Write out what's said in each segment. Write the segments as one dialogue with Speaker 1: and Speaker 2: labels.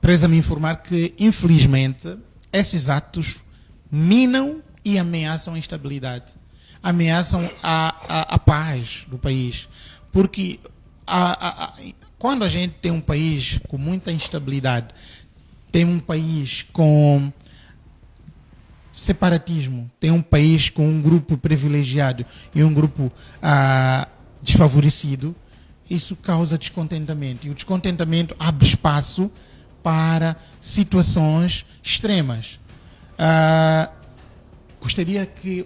Speaker 1: Preza-me informar que, infelizmente, esses atos minam e ameaçam a estabilidade, ameaçam a paz do país. Porque quando a gente tem um país com muita instabilidade, tem um país com separatismo, tem um país com um grupo privilegiado e um grupo desfavorecido, isso causa descontentamento. E o descontentamento abre espaço para situações extremas. Gostaria que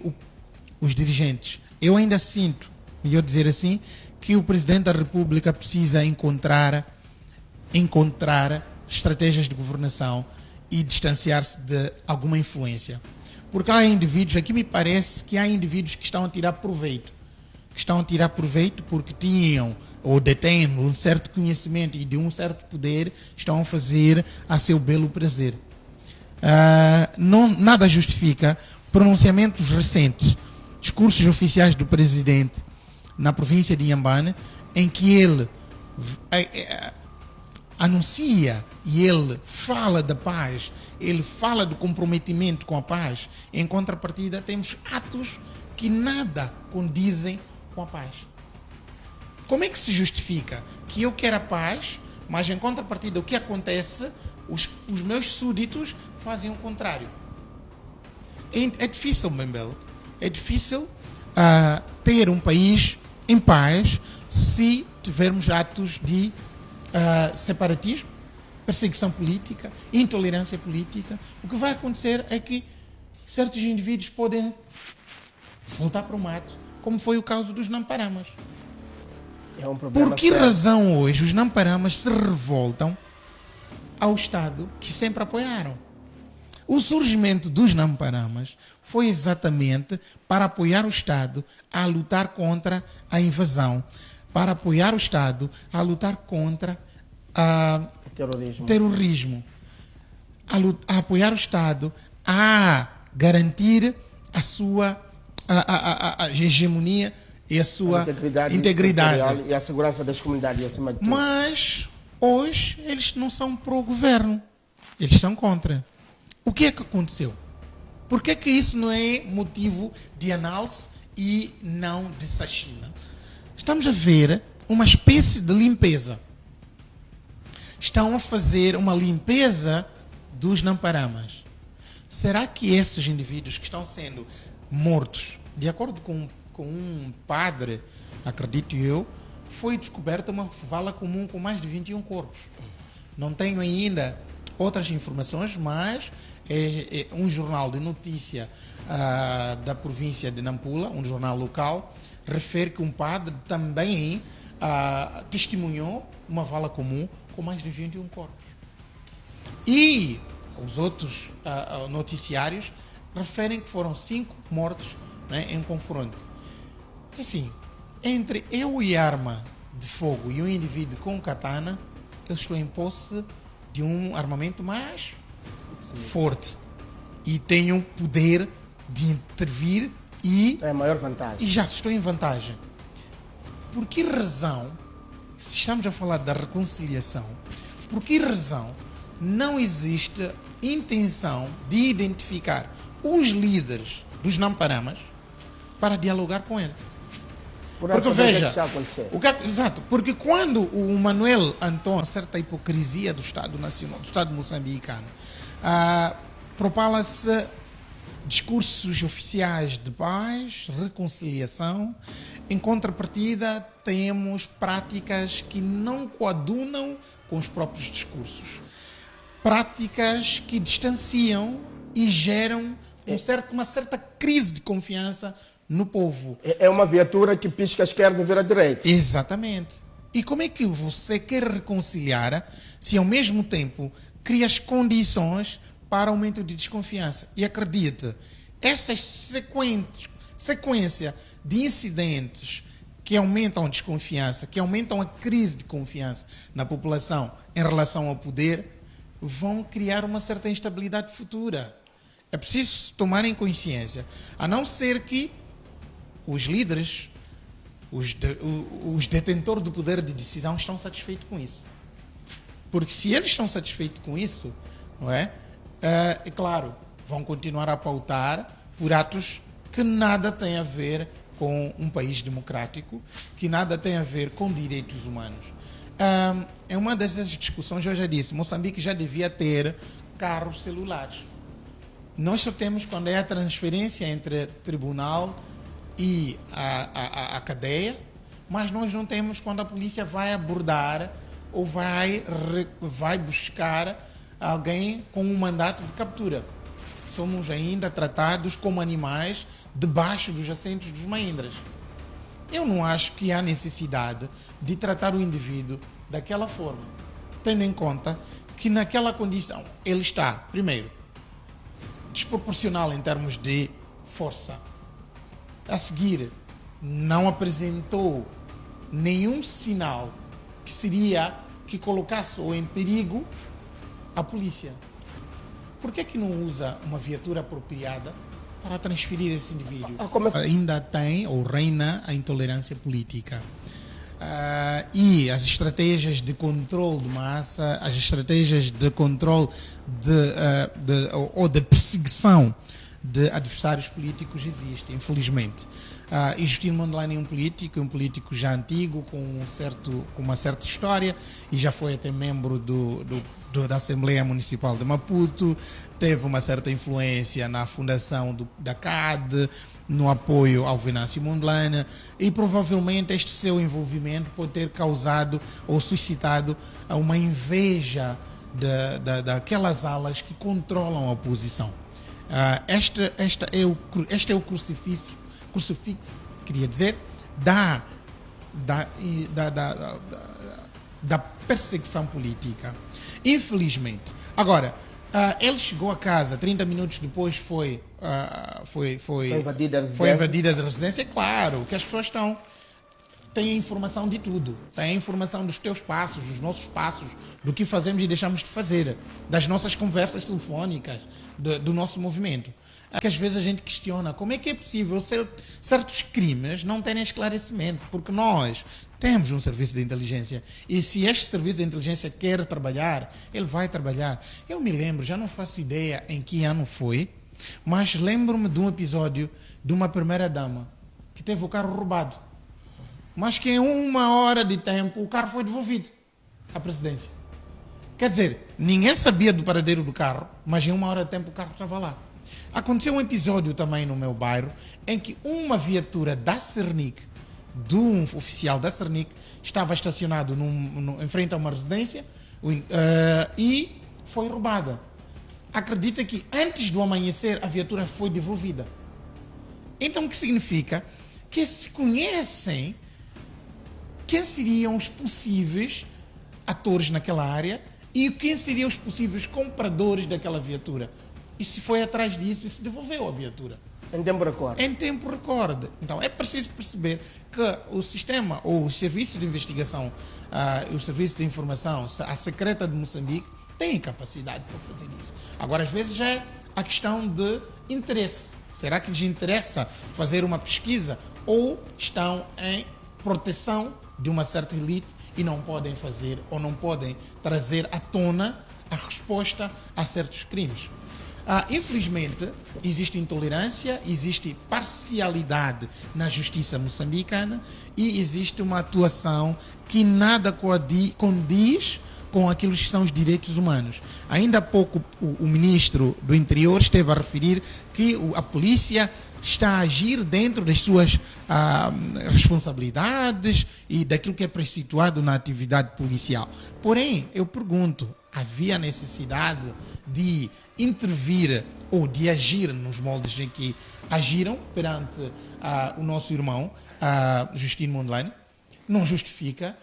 Speaker 1: os dirigentes, eu ainda sinto, melhor dizer assim, que o Presidente da República precisa encontrar estratégias de governação e distanciar-se de alguma influência. Porque há indivíduos, aqui me parece que há indivíduos que estão a tirar proveito. Que estão a tirar proveito porque tinham ou detêm um certo conhecimento e de um certo poder, estão a fazer a seu belo prazer. Nada justifica pronunciamentos recentes, discursos oficiais do Presidente na província de Inhambane, em que ele anuncia e ele fala da paz, ele fala do comprometimento com a paz. Em contrapartida, temos atos que nada condizem com a paz. Como é que se justifica que eu quero a paz, mas em contrapartida o que acontece, os meus súditos fazem o contrário? É difícil, Bembel, é difícil ter um país em paz se tivermos atos de separatismo, perseguição política, intolerância política. O que vai acontecer é que certos indivíduos podem voltar para o mato, como foi o caso dos Namparamas. Por que razão hoje os Namparamas se revoltam ao Estado que sempre apoiaram? O surgimento dos Namparamas foi exatamente para apoiar o Estado a lutar contra a invasão, para apoiar o Estado a lutar contra o terrorismo, a apoiar o Estado a garantir a sua a hegemonia e a sua integridade
Speaker 2: e a segurança das comunidades acima de tudo.
Speaker 1: Mas hoje eles não são pró-governo, eles são contra. O que é que aconteceu? Por que é que isso não é motivo de análise e não de sachina? Estamos a ver uma espécie de limpeza. Estão a fazer uma limpeza dos Namparamas. Será que esses indivíduos que estão sendo mortos, de acordo com um padre, acredito eu, foi descoberta uma vala comum com mais de 21 corpos? Não tenho ainda outras informações, mas um jornal de notícia da província de Nampula, um jornal local, refere que um padre também testemunhou uma vala comum com mais de 21 corpos. E os outros noticiários referem que foram 5 mortos, né, em confronto. Assim, entre eu e arma de fogo e um indivíduo com katana, eu estou em posse de um armamento mais forte e tenho o poder de intervir e
Speaker 2: é a maior vantagem.
Speaker 1: E já estou em vantagem. Por que razão, se estamos a falar da reconciliação, por que razão não existe intenção de identificar os líderes dos Namparamas para dialogar com ele? Porque veja, exato, porque quando o Manuel Antônio, certa hipocrisia do Estado Nacional, do Estado moçambicano, propala-se discursos oficiais de paz, reconciliação, em contrapartida temos práticas que não coadunam com os próprios discursos. Práticas que distanciam e geram uma certa crise de confiança no povo.
Speaker 2: É uma viatura que pisca à esquerda e vira à direita.
Speaker 1: Exatamente. E como é que você quer reconciliar se ao mesmo tempo cria as condições para aumento de desconfiança? E acredite, essa sequência de incidentes que aumentam a desconfiança, que aumentam a crise de confiança na população em relação ao poder, vão criar uma certa instabilidade futura. É preciso tomarem consciência, a não ser que os líderes, os detentores do poder de decisão estão satisfeitos com isso. Porque se eles estão satisfeitos com isso, não é? É claro, vão continuar a pautar por atos que nada têm a ver com um país democrático, que nada tem a ver com direitos humanos. É uma dessas discussões, eu já disse, Moçambique já devia ter carros celulares. Nós só temos quando é a transferência entre tribunal e a cadeia, mas nós não temos quando a polícia vai abordar ou vai buscar alguém com um mandato de captura. Somos ainda tratados como animais debaixo dos assentos dos Mahindras. Eu não acho que há necessidade de tratar o indivíduo daquela forma, tendo em conta que naquela condição ele está, primeiro, desproporcional em termos de força. A seguir, não apresentou nenhum sinal que colocasse ou em perigo a polícia. Por que não usa uma viatura apropriada para transferir esse indivíduo? Ainda tem ou reina a intolerância política. E as estratégias de controle de massa, as estratégias de controle ou de perseguição de adversários políticos existem, infelizmente. E Justino Mondlane é um político já antigo, com uma certa história, e já foi até membro da Assembleia Municipal de Maputo, teve uma certa influência na fundação da CAD, no apoio ao Venâncio Mondlane, e provavelmente este seu envolvimento pode ter causado ou suscitado uma inveja daquelas alas que controlam a oposição. Este é o crucifixo, queria dizer, da perseguição política. Infelizmente. Agora, ele chegou a casa, 30 minutos depois foi invadida a residência. É claro que as pessoas têm informação de tudo. Têm informação dos teus passos, dos nossos passos, do que fazemos e deixamos de fazer, das nossas conversas telefónicas, do nosso movimento. Que às vezes a gente questiona como é que é possível certos crimes não terem esclarecimento, porque nós temos um serviço de inteligência e se este serviço de inteligência quer trabalhar, ele vai trabalhar. Eu me lembro, já não faço ideia em que ano foi, mas lembro-me de um episódio de uma primeira-dama que teve o carro roubado, mas que em 1 hora de tempo o carro foi devolvido à presidência. Quer dizer, ninguém sabia do paradeiro do carro, mas em 1 hora de tempo o carro estava lá. Aconteceu um episódio também no meu bairro em que uma viatura da Cernic, de um oficial da Cernic, estava estacionado em frente a uma residência e foi roubada. Acredita que antes do amanhecer a viatura foi devolvida. Então o que significa? Que se conhecem quem seriam os possíveis atores naquela área e quem seriam os possíveis compradores daquela viatura. E se foi atrás disso e se devolveu a viatura.
Speaker 2: Em tempo recorde.
Speaker 1: Em tempo recorde. Então é preciso perceber que o sistema, ou o serviço de investigação, o serviço de informação, a secreta de Moçambique, tem capacidade para fazer isso. Agora, às vezes, é a questão de interesse. Será que lhes interessa fazer uma pesquisa ou estão em proteção de uma certa elite e não podem fazer ou não podem trazer à tona a resposta a certos crimes? Infelizmente, existe intolerância, existe parcialidade na justiça moçambicana e existe uma atuação que nada condiz com aquilo que são os direitos humanos. Ainda há pouco o ministro do Interior esteve a referir que a polícia está a agir dentro das suas responsabilidades e daquilo que é preceituado na atividade policial. Porém, eu pergunto, havia necessidade de intervir ou de agir nos moldes em que agiram perante o nosso irmão Justino Mondlane? Não justifica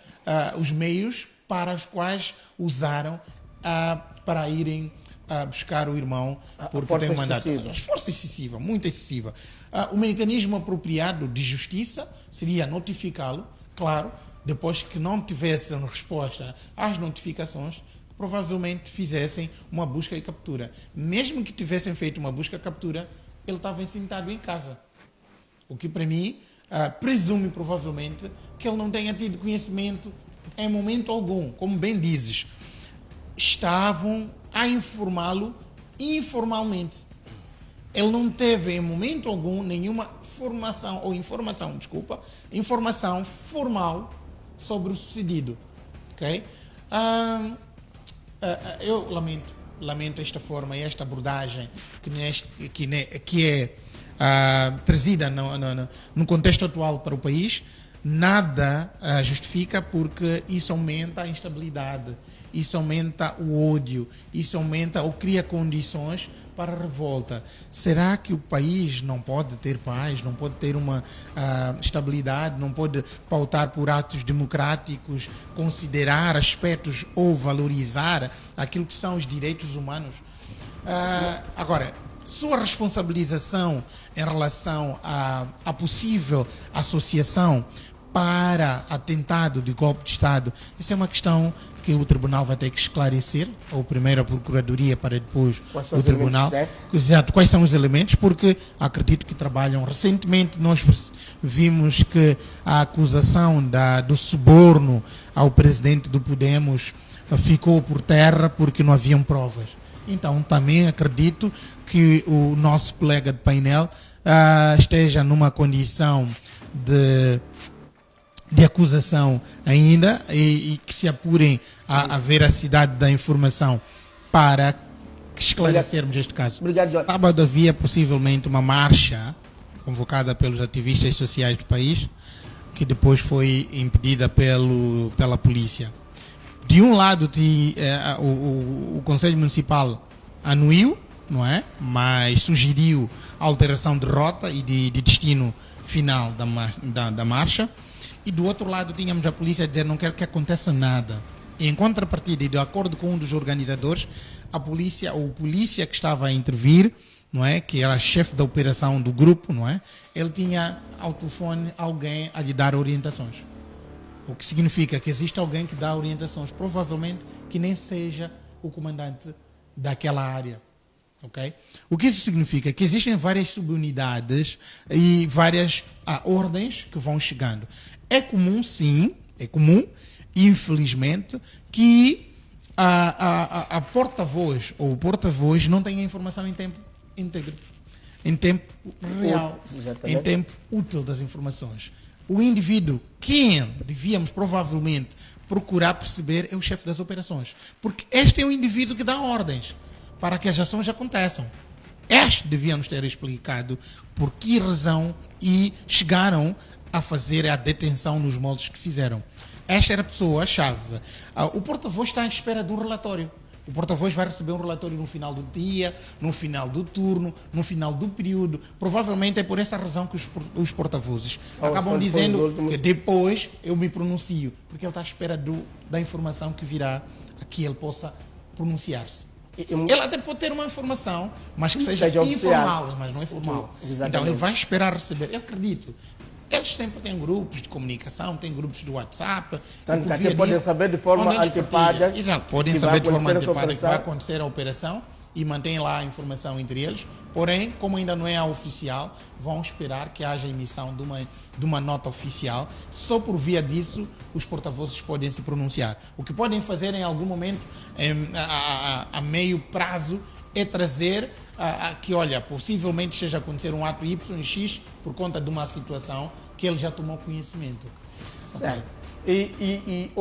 Speaker 1: os meios para os quais usaram para irem buscar o irmão porque tem um mandato. Força excessiva, muito excessiva. O mecanismo apropriado de justiça seria notificá-lo, claro, depois que não tivessem resposta às notificações, provavelmente fizessem uma busca e captura. Mesmo que tivessem feito uma busca e captura, ele estava sentado em casa. O que para mim presume provavelmente que ele não tenha tido conhecimento em momento algum, como bem dizes. estavam a informá-lo informalmente. Ele não teve em momento algum nenhuma informação formal sobre o sucedido. Ok? Eu lamento esta forma e esta abordagem que é trazida no contexto atual para o país. Nada justifica, porque isso aumenta a instabilidade, isso aumenta o ódio, isso aumenta ou cria condições para a revolta. Será que o país não pode ter paz, não pode ter uma estabilidade, não pode pautar por atos democráticos, considerar aspectos ou valorizar aquilo que são os direitos humanos? Agora, sua responsabilização em relação à possível associação para atentado de golpe de Estado, isso é uma questão que o Tribunal vai ter que esclarecer, ou primeiro a Procuradoria para depois o Tribunal. Exato, quais são os elementos, porque acredito que trabalham. Recentemente nós vimos que a acusação do suborno ao presidente do Podemos ficou por terra porque não haviam provas. Então também acredito que o nosso colega de painel esteja numa condição de acusação ainda e que se apurem a veracidade da informação para esclarecermos este caso.
Speaker 2: Obrigado, Jorge.
Speaker 1: Sábado havia possivelmente uma marcha convocada pelos ativistas sociais do país, que depois foi impedida pela polícia. De um lado, o Conselho Municipal anuiu, não é? Mas sugeriu a alteração de rota e de destino final da marcha. E do outro lado tínhamos a polícia a dizer: não quero que aconteça nada. Em contrapartida, e de acordo com um dos organizadores, a polícia, ou o polícia que estava a intervir, não é? Que era chefe da operação do grupo, não é? Ele tinha ao telefone alguém a lhe dar orientações. O que significa que existe alguém que dá orientações, provavelmente que nem seja o comandante daquela área. Okay? O que isso significa? Que existem várias subunidades e várias ordens que vão chegando. É comum, sim, infelizmente, que a porta-voz ou o porta-voz não tenha informação em tempo íntegro, em tempo real, em tempo útil das informações. O indivíduo, quem devíamos provavelmente procurar perceber, é o chefe das operações. Porque este é o indivíduo que dá ordens para que as ações aconteçam. Este devíamos ter explicado por que razão e chegaram a fazer a detenção nos moldes que fizeram. Esta era a pessoa-chave. O porta-voz está à espera de um relatório. O porta-voz vai receber um relatório no final do dia, no final do turno, no final do período. Provavelmente é por essa razão que os porta-vozes acabam dizendo que depois eu me pronuncio, porque ele está à espera da informação que virá a que ele possa pronunciar-se. Ele até pode ter uma informação, mas que seja informal, mas não é formal. Então ele vai esperar receber. Eu acredito. Eles sempre têm grupos de comunicação, têm grupos do WhatsApp.
Speaker 2: Tanto até podem saber de forma antecipada.
Speaker 1: Exato, podem saber de forma antecipada que vai acontecer a operação e mantêm lá a informação entre eles. Porém, como ainda não é a oficial, vão esperar que haja emissão de uma nota oficial. Só por via disso, os porta-vozes podem se pronunciar. O que podem fazer em algum momento, a meio prazo, é trazer que, olha, possivelmente esteja a acontecer um ato Y e X por conta de uma situação que ele já tomou conhecimento.
Speaker 2: Certo.
Speaker 1: Okay.